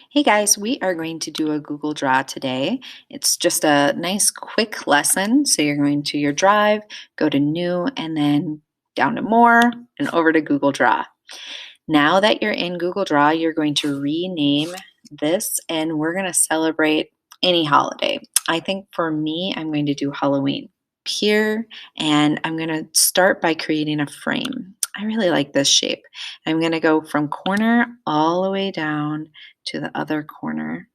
Hey guys, we are going to do a Google Draw today. It's just a nice quick lesson. So you're going to your Drive, go to New, and then down to More, and over to Google Draw. Now that you're in Google Draw, you're going to rename this, and we're going to celebrate any holiday. I think for me, I'm going to do Halloween here, and I'm going to start by creating a frame. I really like this shape. I'm going to go from corner all the way down to the other corner.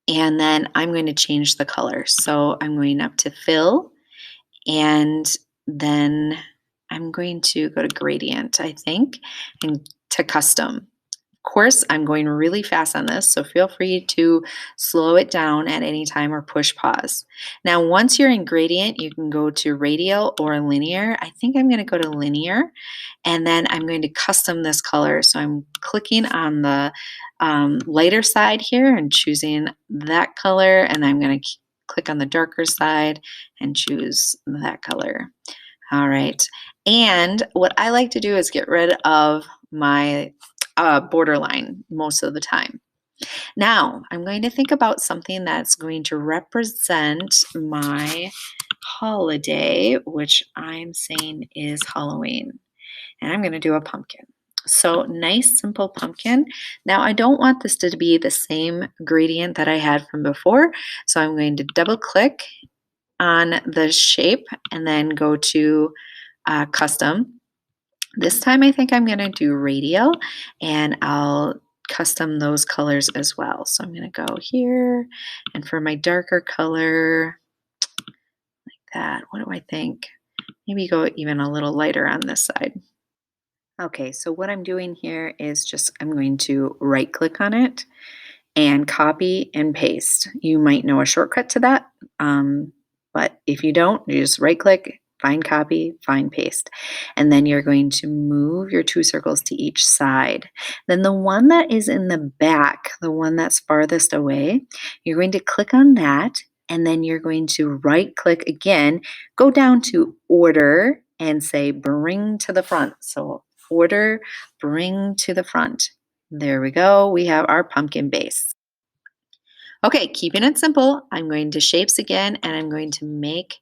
And then I'm going to change the color. So I'm going up to fill, and then I'm going to go to gradient, I think, and to custom. Of course, I'm going really fast on this, so feel free to slow it down at any time or push pause. Now, once you're in gradient, you can go to radial or linear. I think I'm going to go to linear, and then I'm going to custom this color. So I'm clicking on the lighter side here and choosing that color, and I'm going to click on the darker side and choose that color. All right. And what I like to do is get rid of my borderline most of the time. Now, I'm going to think about something that's going to represent my holiday, which I'm saying is Halloween. And I'm going to do a pumpkin. So nice, simple pumpkin. Now, I don't want this to be the same gradient that I had from before. So I'm going to double click on the shape and then go to custom. This time I think I'm going to do radial, and I'll custom those colors as well. So I'm going to go here, and for my darker color, like that, what do I think? Maybe go even a little lighter on this side. Okay, so what I'm doing here is just I'm going to right click on it and copy and paste. You might know a shortcut to that, but if you don't, you just right click, find copy, find paste. And then you're going to move your two circles to each side. Then the one that is in the back, the one that's farthest away, you're going to click on that, and then you're going to right click again, go down to order and say bring to the front. So order, bring to the front. There we go. We have our pumpkin base. Okay, keeping it simple, I'm going to shapes again, and I'm going to make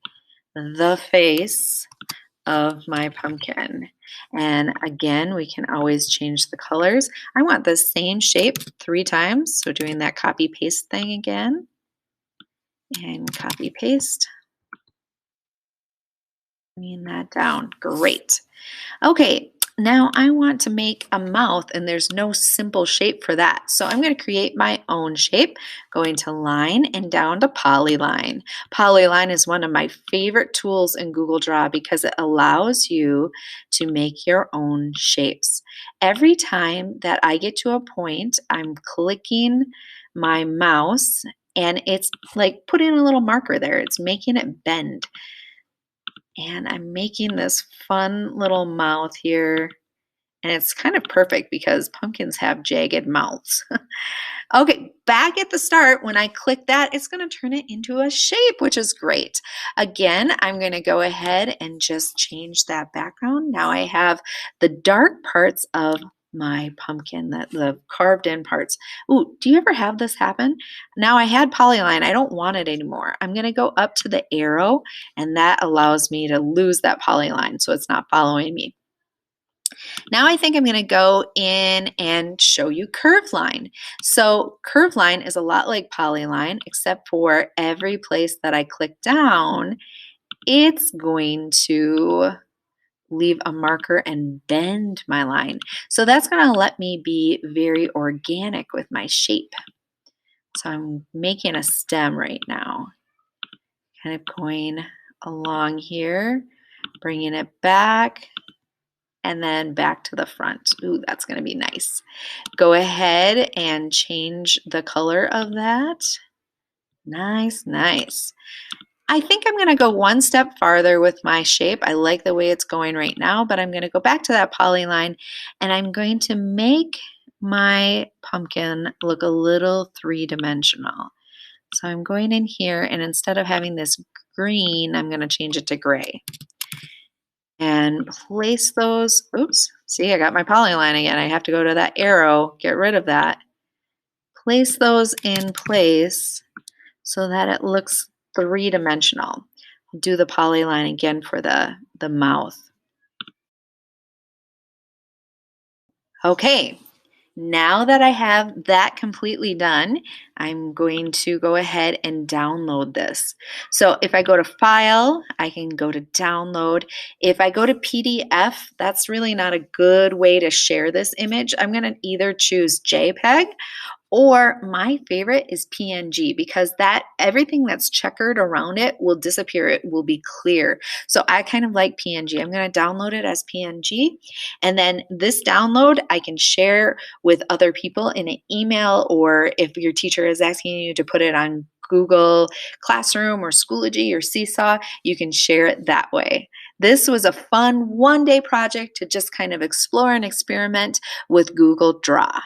the face of my pumpkin. And again, we can always change the colors. I want the same shape 3 times, so doing that copy paste thing again, and copy paste, bringing that down. Great. Okay, now I want to make a mouth, and there's no simple shape for that. So I'm going to create my own shape, going to line and down to polyline. Polyline is one of my favorite tools in Google Draw because it allows you to make your own shapes. Every time that I get to a point, I'm clicking my mouse, and it's like putting a little marker there. It's making it bend. And I'm making this fun little mouth here. And it's kind of perfect because pumpkins have jagged mouths. Okay, back at the start, when I click that, it's going to turn it into a shape, which is great. Again, I'm going to go ahead and just change that background. Now I have the dark parts of my pumpkin, the carved in parts. Ooh, do you ever have this happen? Now I had polyline. I don't want it anymore. I'm going to go up to the arrow, and that allows me to lose that polyline so it's not following me. Now I think I'm going to go in and show you curved line. So curved line is a lot like polyline, except for every place that I click down, it's going to leave a marker and bend my line. So that's going to let me be very organic with my shape. So I'm making a stem right now, kind of going along here, bringing it back, and then back to the front. Ooh, that's going to be nice. Go ahead and change the color of that. Nice, nice. I think I'm going to go one step farther with my shape. I like the way it's going right now, but I'm going to go back to that polyline, and I'm going to make my pumpkin look a little three-dimensional. So I'm going in here, and instead of having this green, I'm going to change it to gray. And place those, oops, see, I got my polyline again. I have to go to that arrow, get rid of that. place those in place so that it looks three-dimensional. Do the polyline again for the mouth. Okay, now that I have that completely done, I'm going to go ahead and download this. So if I go to File, I can go to Download. If I go to PDF, that's really not a good way to share this image. I'm going to either choose JPEG, or my favorite is PNG, because that everything that's checkered around it will disappear. It will be clear. So I kind of like PNG. I'm going to download it as PNG. And then this download I can share with other people in an email, or if your teacher is asking you to put it on Google Classroom or Schoology or Seesaw, you can share it that way. This was a fun one-day project to just kind of explore and experiment with Google Draw.